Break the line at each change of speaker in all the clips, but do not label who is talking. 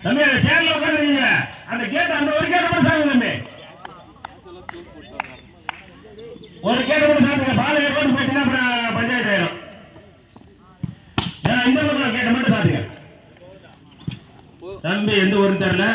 தம்பி அந்த சேர்ல உட்காந்துருக்கீங்க அந்த கேட் அந்த ஒரு கேட் மட்டும் சாங்க தம்பி ஒரு கேட் மட்டும் சாப்பிடுங்க பால் ஏற்பாடு போயிட்டுன்னா அப்புறம் பஞ்சாயத்து ஆயிரும் இந்த பக்கம் கேட்ட மட்டும் சாப்பிடுங்க தம்பி எந்த ஊருன்னு தெரியல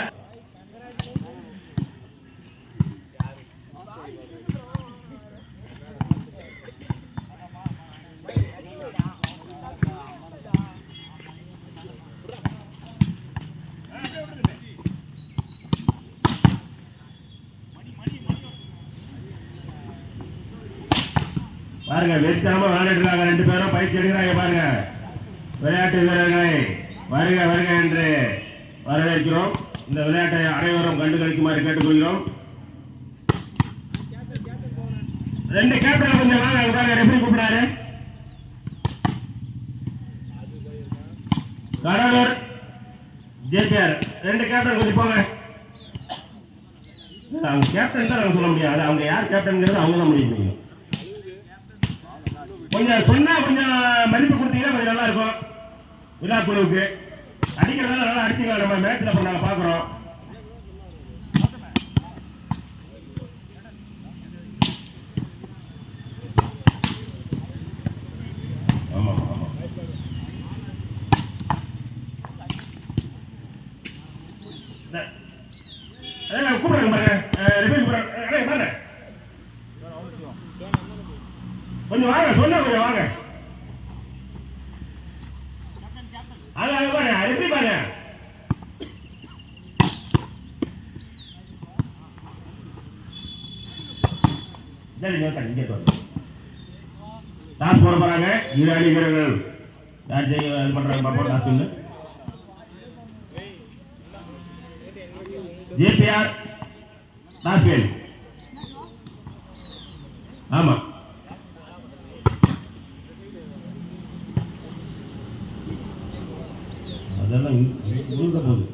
பாருங்க வெறிக்காம விளையாடுறாங்க ரெண்டு பேரும் பயிற்சி எடுக்கிறாங்க பாருங்க விளையாட்டு வீரர்களை வருக வருக என்று வரவேற்கிறோம் இந்த விளையாட்டை அனைவரும் கண்டு கழிக்குமாறு கேட்டுக்கொள்கிறோம் ரெண்டு கேப்டன் கொஞ்சம் வாங்க பாருங்க ரெஃபரி கூப்பிடாரு கடலூர் ஜேபிஆர் ரெண்டு கேப்டன் கொஞ்சம் போங்க அவங்க கேப்டன் தான் சொல்ல முடியாது அவங்க யார் கேப்டன்ங்கிறது அவங்க தான் முடிவு முடியும் கொஞ்சம் சொன்னா கொஞ்சம் மதிப்பு கொடுத்தீங்கன்னா கொஞ்சம் நல்லா இருக்கும் விழா குழுவுக்கு அடிக்கிறதால நல்லா அடிச்சுக்கலாம் நம்ம மேட்ச்ல இப்ப நாங்க பாக்குறோம் ஆமா ஆமா அதான் கூப்பிடுறாங்க பாருங்க ரிப்பீட் கூப்பிடுறாங்க கொஞ்சம் வாங்க சொன்ன கொஞ்சம் வாங்க அதான் பாருங்க எப்படி பாருங்க இங்கே டாஸ் போட போறாங்க இரு அணி வீரர்கள் யார் ஜெய இது பண்றாங்க பாப்போம் டாஸ் இல்லை ஜேபிஆர் டாஸ்வேல் ஆமா அதெல்லாம் உழுத போகுது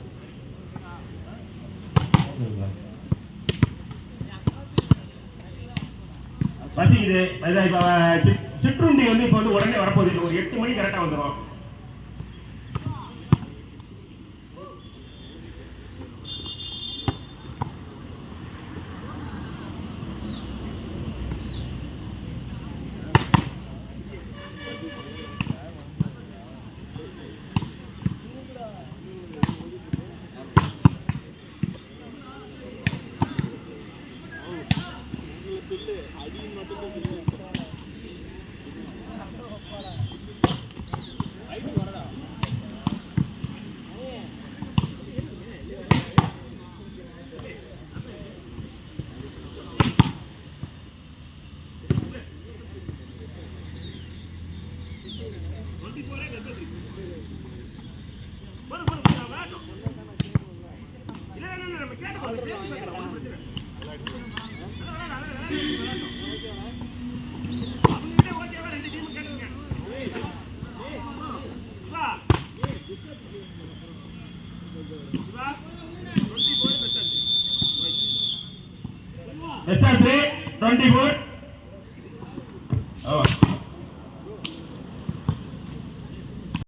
பசிக்குது சிற்றுண்டி வந்து இப்போ வந்து உடனே வரப்போகுது ஒரு 8 மணி கரெக்டா வந்துடும் Best of 3, 24. Oh.